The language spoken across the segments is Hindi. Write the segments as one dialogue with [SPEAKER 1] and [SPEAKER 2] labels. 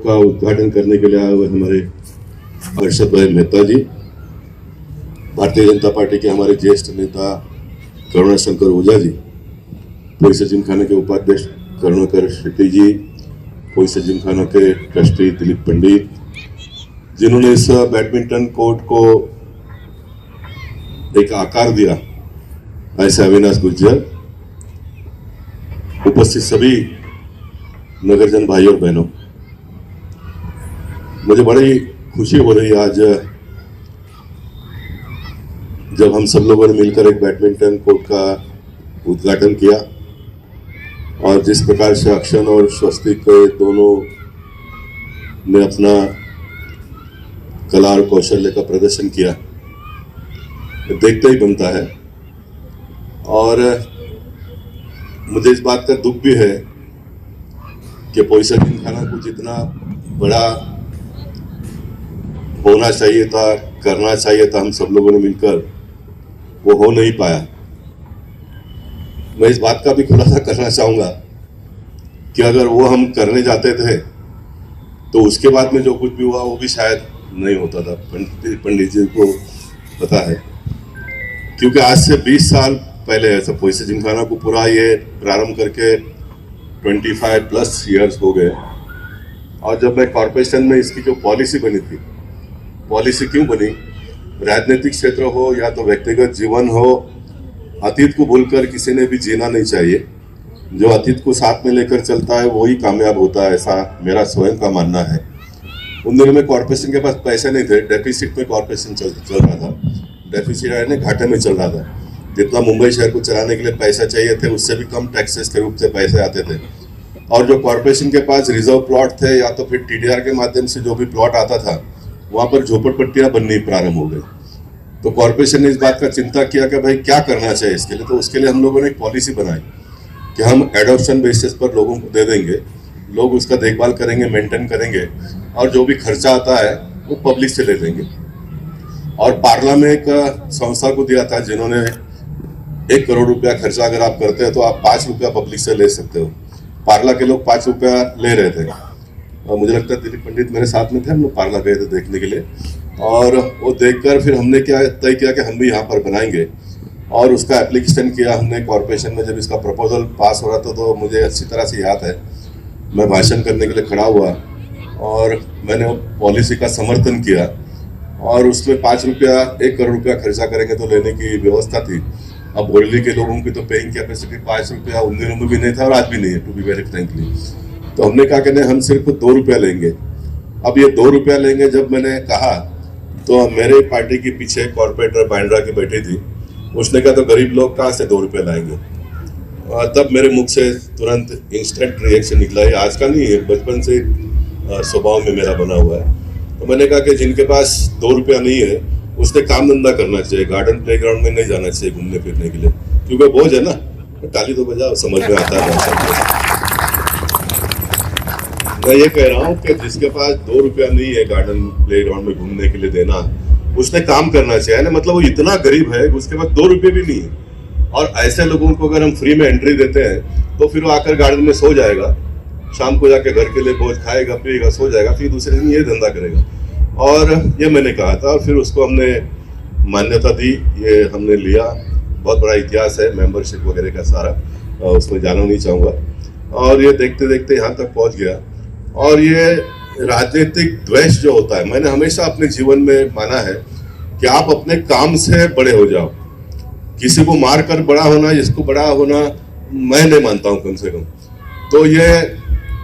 [SPEAKER 1] का उद्घाटन करने के लिए आए हुए हमारे हर्षद भाई मेहता जी, भारतीय जनता पार्टी के हमारे ज्येष्ठ नेता करुणाशंकर ओझा जी, पोइसे जिमखाना के उपाध्यक्ष करुणाकर शेट्टी जी, पोइसे जिमखाना के ट्रस्टी दिलीप पंडित, जिन्होंने इस बैडमिंटन कोर्ट को एक आकार दिया, ऐसे अविनाश गुर्जर, उपस्थित सभी नगरजन भाई और बहनों, मुझे बड़ी खुशी हो रही है आज जब हम सब लोगों ने मिलकर एक बैडमिंटन कोर्ट का उद्घाटन किया और जिस प्रकार से अक्षन और स्वस्तिक दोनों ने अपना कला और कौशल्य का प्रदर्शन किया, देखते ही बनता है। और मुझे इस बात का दुख भी है कि पोइसे जिमखाना को जितना बड़ा होना चाहिए था, करना चाहिए था, हम सब लोगों ने मिलकर, वो हो नहीं पाया। मैं इस बात का भी खुलासा करना चाहूंगा कि अगर वो हम करने जाते थे तो उसके बाद में जो कुछ भी हुआ वो भी शायद नहीं होता था। पंडित जी को पता है, क्योंकि आज से 20 साल पहले ऐसा पोइसे जिमखाना को पूरा ये प्रारंभ करके 25+ ईयर्स हो गए। और जब मैं कॉर्पोरेशन में इसकी जो पॉलिसी बनी थी, पॉलिसी क्यों बनी, राजनीतिक क्षेत्र हो या तो व्यक्तिगत जीवन हो, अतीत को भूलकर किसी ने भी जीना नहीं चाहिए। जो अतीत को साथ में लेकर चलता है वही कामयाब होता है, ऐसा मेरा स्वयं का मानना है। उन दिनों में कॉर्पोरेशन के पास पैसे नहीं थे, डेफिसिट में कॉर्पोरेशन चल रहा था, डेफिसिट यानी घाटे में चल रहा था। जितना मुंबई शहर को चलाने के लिए पैसा चाहिए थे उससे भी कम टैक्सेस के रूप से पैसे आते थे। और जो कॉर्पोरेशन के पास रिजर्व प्लॉट थे या तो फिर TDR के माध्यम से जो भी प्लॉट आता था, वहाँ पर झोपड़पट्टियाँ बननी प्रारंभ हो गई। तो कॉर्पोरेशन ने इस बात का चिंता किया कि भाई क्या करना चाहिए इसके लिए। तो उसके लिए हम लोगों ने एक पॉलिसी बनाई कि हम एडॉप्शन बेसिस पर लोगों को दे देंगे, लोग उसका देखभाल करेंगे, मेंटेन करेंगे, और जो भी खर्चा आता है वो पब्लिक से ले लेंगे। और पार्ला में एक संस्था को दिया था जिन्होंने 1 करोड़ रुपया खर्चा अगर आप करते हैं तो आप 5 रुपया पब्लिक से ले सकते हो। पार्ला के लोग 5 रुपया ले रहे थे और मुझे लगता है दिलीप पंडित मेरे साथ में थे, हम लोग पार्ला गए थे देखने के लिए। और वो देखकर फिर हमने क्या तय किया कि हम भी यहाँ पर बनाएंगे और उसका एप्लीकेशन किया हमने कॉर्पोरेशन में। जब इसका प्रपोजल पास हो रहा था तो मुझे अच्छी तरह से याद है, मैं भाषण करने के लिए खड़ा हुआ और मैंने वो पॉलिसी का समर्थन किया और उसमें 5 रुपया 1 करोड़ रुपया खर्चा करेंगे तो लेने की व्यवस्था थी। अब बोरली के लोगों की तो पेइंग कैपेसिटी 5 रुपया उन दिनों में भी नहीं था और आज भी नहीं है, टू बी वेरी फ्रेंकली। तो हमने कहा कि नहीं, हम सिर्फ 2 रुपया लेंगे। अब ये 2 रुपया लेंगे जब मैंने कहा तो मेरे पार्टी के पीछे कॉर्पोरेटर बांद्रा की बैठी थी, उसने कहा तो गरीब लोग कहाँ से 2 रुपये लाएंगे। और तब मेरे मुख से तुरंत इंस्टेंट रिएक्शन निकला, ये आज का नहीं है, बचपन से स्वभाव में मेरा बना हुआ है। तो मैंने कहा कि जिनके पास 2 रुपया नहीं है उसने काम धंधा करना चाहिए, गार्डन प्लेग्राउंड में नहीं जाना चाहिए घूमने फिरने के लिए, क्योंकि बोझ है ना। ताली तो बजाओ, समझ में आता है। मैं ये कह रहा हूँ कि जिसके पास 2 रुपया नहीं है गार्डन प्लेग्राउंड में घूमने के लिए देना, उसने काम करना चाहिए ना। मतलब वो इतना गरीब है उसके पास 2 रुपये भी नहीं है। और ऐसे लोगों को अगर हम फ्री में एंट्री देते हैं तो फिर वो आकर गार्डन में सो जाएगा, शाम को जाके घर के लिए भोज खाएगा, पिएगा, सो जाएगा, फिर दूसरे दिन ये धंधा करेगा। और ये मैंने कहा था और फिर उसको हमने मान्यता दी, ये हमने लिया। बहुत बड़ा इतिहास है मेंबरशिप वगैरह का सारा, उसमें जाना नहीं चाहूँगा। और ये देखते देखते यहाँ तक पहुँच गया। और ये राजनीतिक द्वेष जो होता है, मैंने हमेशा अपने जीवन में माना है कि आप अपने काम से बड़े हो जाओ। किसी को मार कर बड़ा होना, इसको बड़ा होना मैं नहीं मानता हूँ कम से कम। तो ये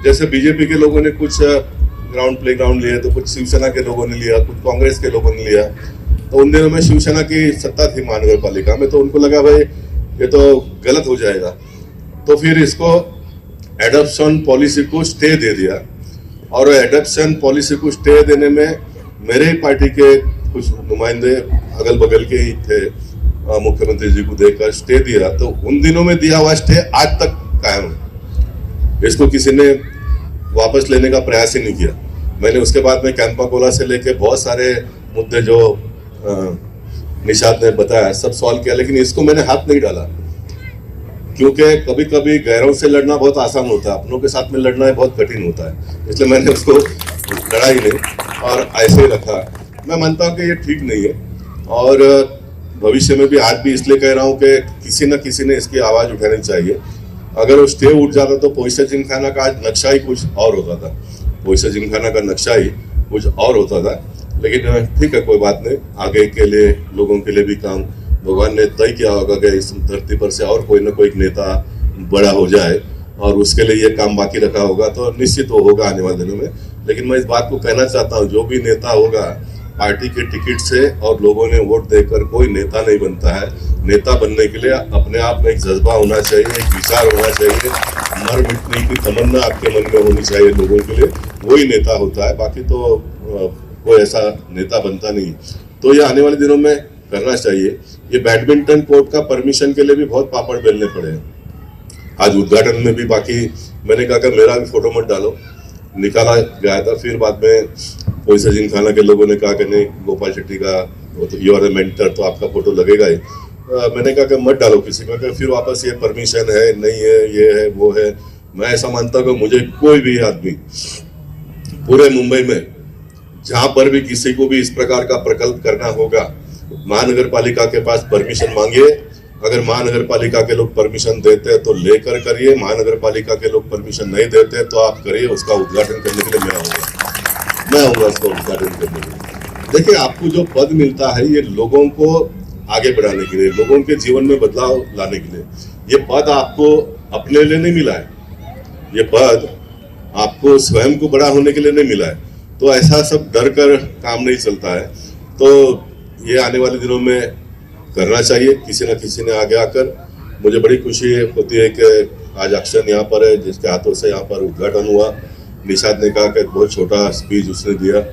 [SPEAKER 1] जैसे बीजेपी के लोगों ने कुछ ग्राउंड प्लेग्राउंड लिए, तो कुछ शिवसेना के लोगों ने लिया, कुछ कांग्रेस के लोगों ने लिया। तो उन दिनों में शिवसेना की सत्ता थी महानगर पालिका में, तो उनको लगा भाई ये तो गलत हो जाएगा, तो फिर इसको एडॉप्शन पॉलिसी को स्टे दे दिया। और एडॉप्शन पॉलिसी को स्टे देने में मेरे ही पार्टी के कुछ नुमाइंदे अगल बगल के ही थे, मुख्यमंत्री जी को देकर स्टे दिया। तो उन दिनों में दिया हुआ स्टे आज तक कायम है, इसको किसी ने वापस लेने का प्रयास ही नहीं किया। मैंने उसके बाद में कैंपा कोला से लेके बहुत सारे मुद्दे जो निशात ने बताया सब सॉल्व किया, लेकिन इसको मैंने हाथ नहीं डाला, क्योंकि कभी कभी गैरों से लड़ना बहुत आसान होता है, अपनों के साथ में लड़ना बहुत कठिन होता है। इसलिए मैंने उसको लड़ा ही नहीं और ऐसे ही रखा। मैं मानता हूँ कि ये ठीक नहीं है और भविष्य में भी आज भी इसलिए कह रहा हूँ कि किसी न किसी ने इसकी आवाज़ उठानी चाहिए। अगर वो स्टे उठ जाता तो पोइसा जिमखाना का आज नक्शा ही कुछ और होता था, पोइसा जिमखाना का नक्शा ही कुछ और होता था। लेकिन ठीक है, कोई बात नहीं, आगे के लिए लोगों के लिए भी काम भगवान ने तय किया होगा कि इस धरती पर से और कोई ना कोई नेता बड़ा हो जाए और उसके लिए ये काम बाकी रखा होगा तो निश्चित वो होगा आने वाले दिनों में। लेकिन मैं इस बात को कहना चाहता हूँ, जो भी नेता होगा पार्टी के टिकट से और लोगों ने वोट देकर कोई नेता नहीं बनता है। नेता बनने के लिए अपने आप में एक जज्बा होना चाहिए, एक विचार होना चाहिए, मर मिटने की तमन्ना आपके मन में होनी चाहिए लोगों के लिए, वही नेता होता है। बाकी तो कोई ऐसा नेता बनता नहीं। तो ये आने वाले दिनों में करना चाहिए। ये बैडमिंटन कोर्ट का परमिशन के लिए भी बहुत पापड़ बेलने पड़े हैं। आज उद्घाटन में भी बाकी मैंने कहा कि मेरा भी फोटो मत डालो, निकाला गया था। फिर बाद में पोइसा जिमखाना के लोगों ने कहा कि नहीं, गोपाल शेट्टी का यू आर ए मेंटर, तो आपका फोटो लगेगा ही। मैंने कहा कि मत डालो किसी का, फिर वापस ये परमिशन है नहीं है, ये है वो है। मैं ऐसा मानता हूँ कि मुझे कोई भी आदमी पूरे मुंबई में जहां पर भी किसी को भी इस प्रकार का प्रकल्प करना होगा, महानगर पालिका के पास परमिशन मांगिए। अगर महानगर पालिका के लोग परमिशन देते हैं तो लेकर करिए, महानगर पालिका के लोग परमिशन नहीं देते तो आप करिए। उसका उद्घाटन करने के लिए मैं आऊंगा उसका उद्घाटन करने के लिए। देखिए, आपको जो पद मिलता है ये लोगों को आगे बढ़ाने के लिए, लोगों के जीवन में बदलाव लाने के लिए। ये पद आपको अपने लिए नहीं मिला है, ये पद आपको स्वयं को बड़ा होने के लिए नहीं मिला है। तो ऐसा सब डर कर काम नहीं चलता है। तो ये आने वाले दिनों में करना चाहिए किसी न किसी ने आगे आकर। मुझे बड़ी खुशी होती है कि आज अक्षर यहाँ पर है, जिसके हाथों से यहाँ पर उद्घाटन हुआ। निषाद ने कहा कि बहुत छोटा स्पीच उसने दिया,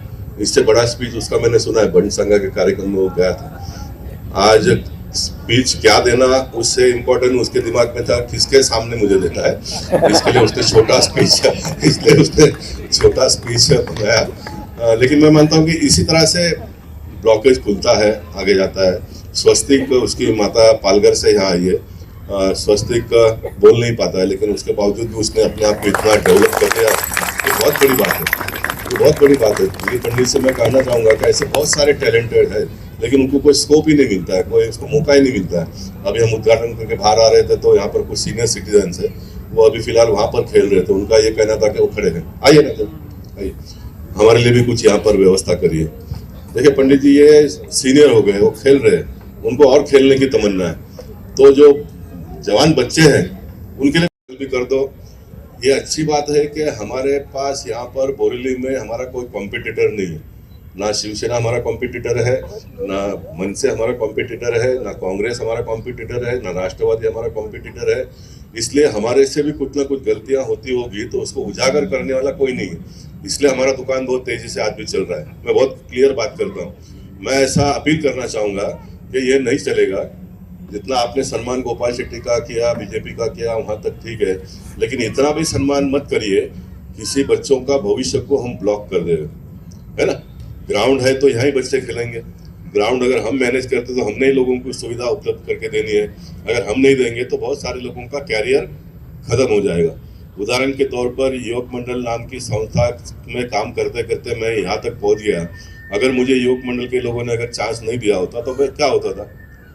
[SPEAKER 1] इससे बड़ा स्पीच उसका मैंने सुना है, बंड संघा के कार्यक्रम में वो गया था। आज स्पीच क्या देना उससे इम्पोर्टेंट उसके दिमाग में था किसके सामने मुझे देना है, इसके लिए उसने छोटा स्पीच इसलिए उसने छोटा स्पीच बनाया। लेकिन मैं मानता हूँ कि इसी तरह से ब्लॉकेज खुलता है, आगे जाता है। स्वस्तिक उसकी माता पालघर से यहाँ आई है, स्वस्तिक बोल नहीं पाता है, लेकिन उसके बावजूद भी उसने अपने आप को इतना डेवलप कर दिया। ये बहुत बड़ी बात है, ये बहुत बड़ी बात है। ये पंडित से मैं कहना चाहूँगा कि ऐसे बहुत सारे टैलेंटेड है, लेकिन उनको कोई स्कोप ही नहीं मिलता है, कोई उसको मौका ही नहीं मिलता है। अभी हम उद्घाटन करके बाहर आ रहे थे तो यहाँ पर कुछ सीनियर सिटीजन है, वो अभी फिलहाल वहाँ पर खेल रहे थे। उनका ये कहना था कि वो खड़े हैं, आइए ना, चलो आइए, हमारे लिए भी कुछ यहाँ पर व्यवस्था करिए। देखिए पंडित जी ये सीनियर हो गए, वो खेल रहे हैं, उनको और खेलने की तमन्ना है। तो जो जवान बच्चे हैं उनके लिए भी कर दो। ये अच्छी बात है कि हमारे पास यहाँ पर बोरेली में हमारा कोई कॉम्पिटिटर नहीं है, ना शिवसेना हमारा कॉम्पिटिटर है, ना मनसे हमारा कॉम्पिटिटर है, ना कांग्रेस हमारा कॉम्पिटिटर है, ना राष्ट्रवादी हमारा कॉम्पिटिटर है। इसलिए हमारे से भी कुछ ना कुछ गलतियां होती होगी तो उसको उजागर करने वाला कोई नहीं है। इसलिए हमारा दुकान बहुत तेजी से आज भी चल रहा है। मैं बहुत क्लियर बात करता हूँ। मैं ऐसा अपील करना चाहूँगा कि ये नहीं चलेगा। जितना आपने सम्मान गोपाल शेट्टी का किया, बीजेपी का किया, वहाँ तक ठीक है, लेकिन इतना भी सम्मान मत करिए किसी बच्चों का भविष्य को हम ब्लॉक कर देंगे, है ना। ग्राउंड है तो यहाँ ही बच्चे खेलेंगे। ग्राउंड अगर हम मैनेज करते तो हमने ही लोगों को सुविधा उपलब्ध करके देनी है। अगर हम नहीं देंगे तो बहुत सारे लोगों का कैरियर खत्म हो जाएगा। उदाहरण के तौर पर युवक मंडल नाम की संस्था में काम करते करते मैं यहाँ तक पहुँच गया। अगर मुझे युवक मंडल के लोगों ने अगर चांस नहीं दिया होता तो फिर क्या होता था,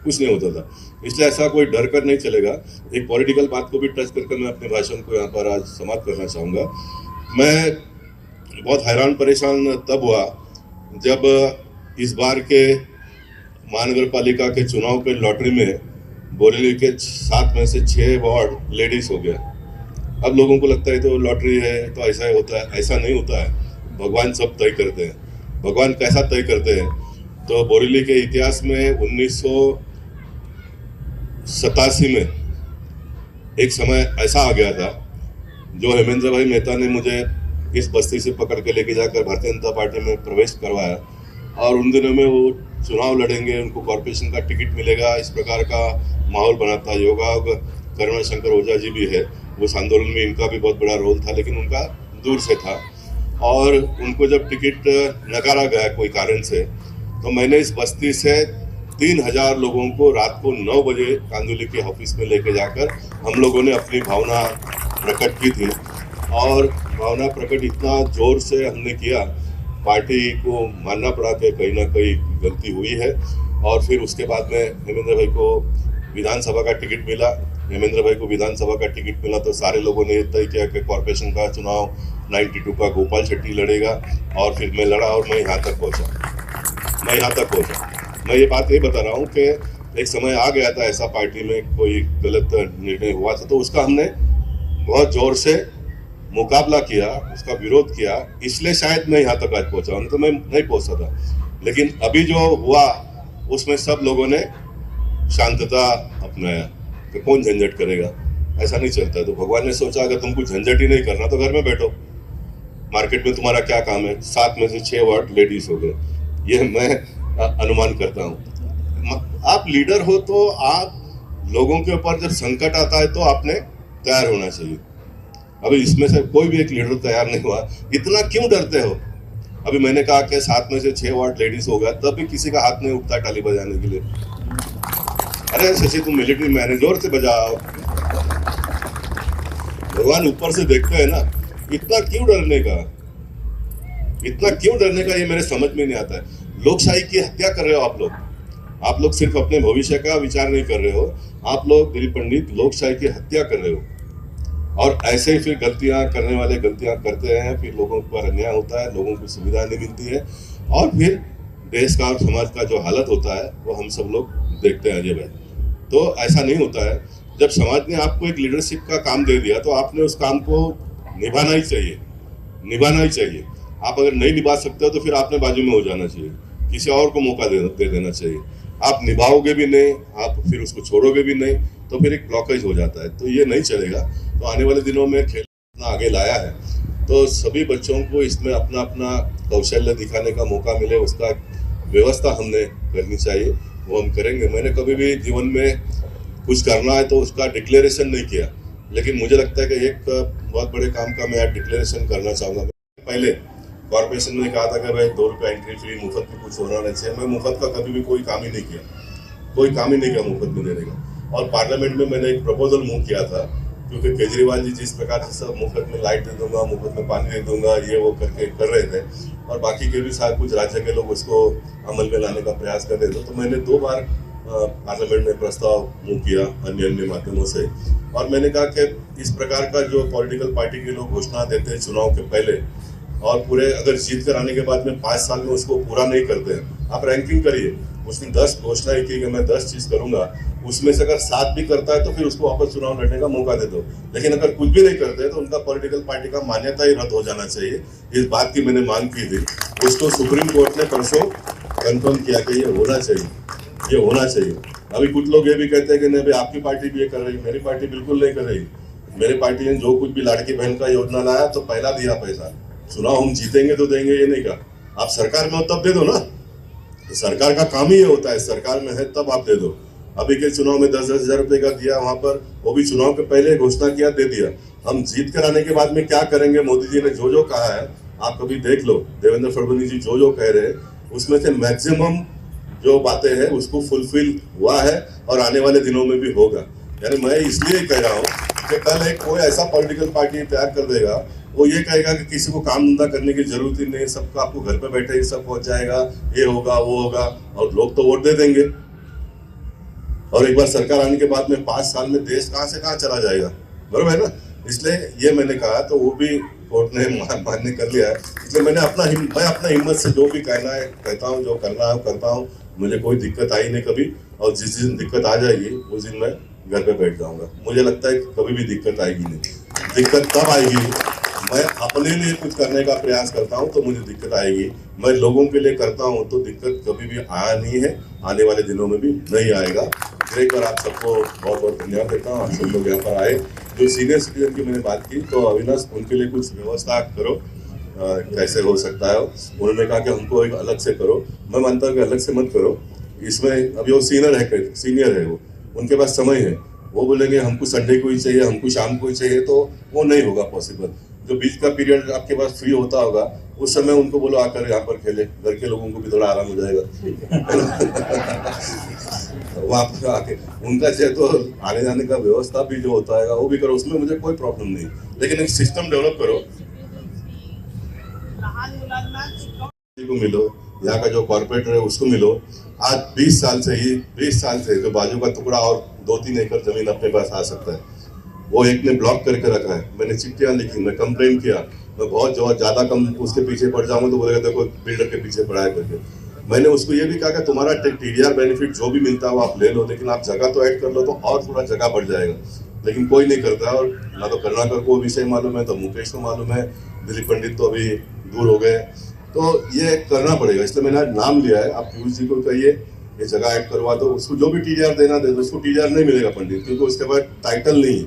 [SPEAKER 1] कुछ नहीं होता था। इसलिए ऐसा कोई डर कर नहीं चलेगा। एक पॉलिटिकल बात को भी टच करके मैं अपने भाषण को यहाँ पर आज समाप्त करना चाहूँगा। मैं बहुत हैरान परेशान तब हुआ जब इस बार के महानगर पालिका के चुनाव के लॉटरी में बोरेली के 7 में से 6 वार्ड लेडीज हो गया। अब लोगों को लगता है तो लॉटरी है तो ऐसा ही होता है, ऐसा नहीं होता है। भगवान सब तय करते हैं। भगवान कैसा तय करते हैं तो बोरेली के इतिहास में 1987 में एक समय ऐसा आ गया था जो हेमेंद्र भाई मेहता ने मुझे इस बस्ती से पकड़ के लेके जाकर भारतीय जनता पार्टी में प्रवेश करवाया। और उन दिनों में वो चुनाव लड़ेंगे, उनको कॉर्पोरेशन का टिकट मिलेगा, इस प्रकार का माहौल बना था। योगा करुणा शंकर ओझा जी भी है, उस आंदोलन में इनका भी बहुत बड़ा रोल था, लेकिन उनका दूर से था। और उनको जब टिकट नकारा गया कोई कारण से, तो मैंने इस बस्ती से 3000 लोगों को रात को 9 बजे कांदुली के ऑफिस में लेके जाकर हम लोगों ने अपनी भावना प्रकट की थी। और भावना प्रकट इतना जोर से हमने किया पार्टी को मानना पड़ा कि कहीं ना कहीं गलती हुई है। और फिर उसके बाद में हेमेंद्र भाई को विधानसभा का टिकट मिला। हेमेंद्र भाई को विधानसभा का टिकट मिला तो सारे लोगों ने तय किया कि कॉरपोरेशन का चुनाव 92 का गोपाल शेट्टी लड़ेगा। और फिर मैं लड़ा और मैं यहाँ तक पहुँचा। मैं ये बात ये बता रहा हूँ कि एक समय आ गया था ऐसा पार्टी में कोई गलत निर्णय हुआ था तो उसका हमने बहुत जोर से मुकाबला किया, उसका विरोध किया, इसलिए शायद मैं यहाँ तक आज पहुँचा, तो मैं नहीं पहुँचता था। लेकिन अभी जो हुआ उसमें सब लोगों ने शांतता अपनाया कि कौन झंझट करेगा, ऐसा नहीं चलता। तो भगवान ने सोचा अगर तुमको झंझट ही नहीं करना तो घर में बैठो, मार्केट में तुम्हारा क्या काम है। 7 में से 6 वार्ड लेडीज हो गए, ये मैं अनुमान करता हूँ। आप लीडर हो तो आप लोगों के ऊपर जब संकट आता है तो आपने तैयार होना चाहिए। अभी इसमें से कोई भी एक लीडर तैयार नहीं हुआ। इतना क्यों डरते हो? अभी मैंने कहा कि 7 में से 6 वार्ड लेडीज हो गया, तब भी किसी का हाथ नहीं उठता ताली बजाने के लिए। अरे शशि तुम मिलिट्री मैन है, जोर से बजाओ। भगवान ऊपर से देखते हैं ना, इतना क्यों डरने का, ये मेरे समझ में नहीं आता है। लोकशाही की हत्या कर रहे हो आप लोग सिर्फ अपने भविष्य का विचार नहीं कर रहे हो, आप लोग दिलीप पंडित लोकशाही की हत्या कर रहे हो। और ऐसे ही फिर गलतियां करने वाले गलतियां करते हैं, फिर लोगों पर अन्याय होता है, लोगों को सुविधा नहीं मिलती है, और फिर देश का और समाज का जो हालत होता है वो हम सब लोग देखते हैं अजय भाई। तो ऐसा नहीं होता है। जब समाज ने आपको एक लीडरशिप का काम दे दिया तो आपने उस काम को निभाना ही चाहिए। आप अगर नहीं निभा सकते हो तो फिर आपने बाजू में हो जाना चाहिए, किसी और को मौका दे देना चाहिए। आप निभाओगे भी नहीं, आप फिर उसको छोड़ोगे भी नहीं, तो फिर एक ब्लॉकेज हो जाता है, तो ये नहीं चलेगा। तो आने वाले दिनों में खेल इतना आगे लाया है तो सभी बच्चों को इसमें अपना अपना कौशल्य दिखाने का मौका मिले, उसका व्यवस्था हमने करनी चाहिए, वो हम करेंगे। मैंने कभी भी जीवन में कुछ करना है तो उसका डिक्लेरेशन नहीं किया, लेकिन मुझे लगता है कि एक बहुत बड़े काम का मैं डिक्लेरेशन करना चाहूँगा। पहले कॉर्पोरेशन ने कहा था कि भाई 2 रुपये एंट्री फ्री, मुफ्त में कुछ होना नहीं चाहिए। मैं मुफ्त का कभी भी कोई काम ही नहीं किया मुफ्त में देने का। और पार्लियामेंट में मैंने एक प्रपोजल मूव किया था, क्योंकि केजरीवाल जी जिस प्रकार से सब मुफ्त में लाइट दे दूंगा, मुफ्त में पानी दे दूंगा, ये वो करके कर रहे थे, और बाकी के भी शायद कुछ राज्य के लोग उसको अमल में लाने का प्रयास कर रहे थे। तो मैंने 2 बार पार्लियामेंट में प्रस्ताव मूव किया अन्य माध्यमों से, और मैंने कहा कि इस प्रकार का जो पॉलिटिकल पार्टी के लोग घोषणा देते हैं चुनाव के पहले, और पूरे अगर जीत कर आने के बाद में 5 साल में उसको पूरा नहीं करते हैं। आप रैंकिंग करिए, उसने 10 घोषणाएं की कि मैं 10 चीज करूंगा, उसमें से अगर 7 भी करता है तो फिर उसको वापस चुनाव लड़ने का मौका दे दो। लेकिन अगर कुछ भी नहीं करते तो उनका पॉलिटिकल पार्टी का मान्यता ही रद्द हो जाना चाहिए। इस बात की मैंने मांग की थी, उसको सुप्रीम कोर्ट ने परसों कंफर्म किया कि ये होना चाहिए। अभी कुछ लोग ये भी कहते हैं कि नहीं भाई आपकी पार्टी भी ये कर रही, मेरी पार्टी बिल्कुल नहीं कर रही। मेरी पार्टी ने जो कुछ भी लाड़की बहन का योजना लाया तो पहला दिया पैसा, चुनाव हम जीतेंगे तो देंगे ये नहीं कहा। आप सरकार में हो तब दे दो ना, तो सरकार का काम ही ये होता है, सरकार में है तब आप दे दो। अभी के चुनाव में 10-10 हजार रुपए का दिया, वहां पर वो भी चुनाव के पहले घोषणा किया, दे दिया। हम जीत कर आने के बाद में क्या करेंगे, मोदी जी ने जो कहा है आप कभी देख लो, देवेंद्र फडणवीस जी जो कह रहे हैं उसमें से मैक्सिमम जो बातें हैं उसको फुलफिल हुआ है और आने वाले दिनों में भी होगा। यानी मैं इसलिए कह रहा हूँ कि कल एक कोई ऐसा पॉलिटिकल पार्टी तैयार कर देगा, वो ये कहेगा कि किसी को काम धंधा करने की जरूरत ही नहीं, सबका आपको घर पे बैठे ही सब पहुंच जाएगा, ये होगा वो होगा, और लोग तो वोट दे देंगे। और एक बार सरकार आने के बाद में 5 साल में देश कहां से कहां चला जाएगा, बराबर है ना। इसलिए ये मैंने कहा, तो वो भी कोर्ट ने मान्य कर लिया है। इसलिए मैं अपना हिम्मत से जो भी कहना है कहता हूँ, जो करना है करता हूँ। मुझे कोई दिक्कत आई नहीं कभी, और जिस दिन दिक्कत आ जाएगी उस दिन मैं घर पे बैठ जाऊंगा। मुझे लगता है कि कभी भी दिक्कत आएगी नहीं। दिक्कत तब आएगी मैं अपने लिए कुछ करने का प्रयास करता हूं तो मुझे दिक्कत आएगी। मैं लोगों के लिए करता हूं तो दिक्कत कभी भी आया नहीं है, आने वाले दिनों में भी नहीं आएगा। एक बार आप सबको बहुत बहुत धन्यवाद देता हूँ, आप सब लोग यहाँ पर आए। जो सीनियर सिटीजन की मैंने बात की, तो अविनाश उनके लिए कुछ व्यवस्था करो, कैसे हो सकता है। उन्होंने कहा कि हमको एक अलग से करो, मैं मानता हूँ कि अलग से मत करो। इसमें अभी वो सीनियर है, वो उनके पास समय है, वो बोलेंगे हमको संडे को ही चाहिए, हमको शाम को ही चाहिए, तो वो नहीं होगा पॉसिबल। जो बीच का पीरियड आपके पास फ्री होता होगा उस समय उनको बोलो आकर यहाँ पर खेले, घर के लोगों को भी थोड़ा आराम हो जाएगा। वहाँ पर आके उनका चाहे तो आने जाने का व्यवस्था भी जो होता है वो भी करो, उसमें मुझे कोई प्रॉब्लम नहीं, लेकिन एक सिस्टम डेवलप करो। को मिलो, यहाँ का जो कॉर्पोरेटर है उसको मिलो। आज 20 साल से जो बाजू का टुकड़ा और 2-3 एकड़ जमीन अपने पास आ सकता है, वो एक ने ब्लॉक करके रखा है। मैंने चिट्ठियां लिखी, मैं कंप्लेन किया, मैं बहुत ज्यादा कम उसके पीछे पड़ जाऊंगा तो बोलेगा देखो बिल्डर के पीछे पड़ा है करके। मैंने उसको ये भी कहा कि तुम्हारा टीडीआर बेनिफिट जो भी मिलता है वो आप ले लो, लेकिन आप जगह तो ऐड कर लो तो और थोड़ा जगह बढ़ जाएगा। लेकिन कोई नहीं करता, और ना तो करुणाकर को विषय मालूम है, तो मुकेश को मालूम है, दिलीप पंडित तो अभी दूर हो गए। तो ये करना पड़ेगा, इसलिए मैंने आज नाम लिया है। आप पीयूष जी को कहिए ये जगह ऐड करवा दो, उसको जो भी टीडीआर देना दे दो। उसको टीडीआर नहीं मिलेगा पंडित, क्योंकि उसके बाद टाइटल नहीं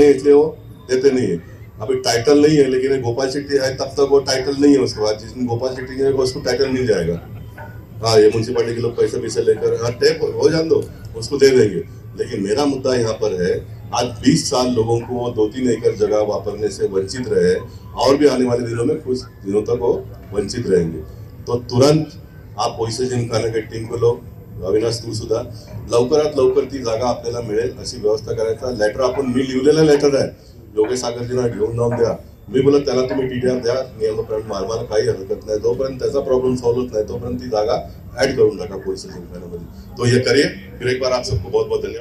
[SPEAKER 1] है, इसलिए वो देते नहीं है। अभी टाइटल नहीं है, लेकिन गोपाल शेट्टी है तब तक वो टाइटल नहीं है। उसके बाद जिस दिन गोपाल शेट्टी जाएगा उसको टाइटल मिल जाएगा। हाँ, ये म्यूनसिपालिटी के लोग पैसे लेकर हाँ टैप हो जान दो, उसको दे देंगे। लेकिन मेरा मुद्दा यहाँ पर है, आज 20 साल लोगों को 2-3 एकड़ जगह वापरने से वंचित रहे, और भी आने वाले दिनों में कुछ दिनों तक वो वंचित रहेंगे। तो तुरंत आप पैसे जिमखाना टीमको अविनाश तू सुद्धा लवकरात लवकर ती जागा आपल्याला मिळेल अशी व्यवस्था करायचा। लेटर आपण मी लिहिलेलं लेटर आहे, योगेश सागरजींना घेऊन जाऊन द्या। मी बोलत त्याला तुम्ही टीडीआर द्या, नियमाप्रमाणे मला काही हरकत नाही। जोपर्यंत त्याचा प्रॉब्लेम सॉल्व होत नाही तोपर्यंत ती जागा ऍड करून टाका पैसे जिमखान्यामध्ये। तो ये करिए। फिर एक बार आप सबको बहुत बहुत धन्यवाद।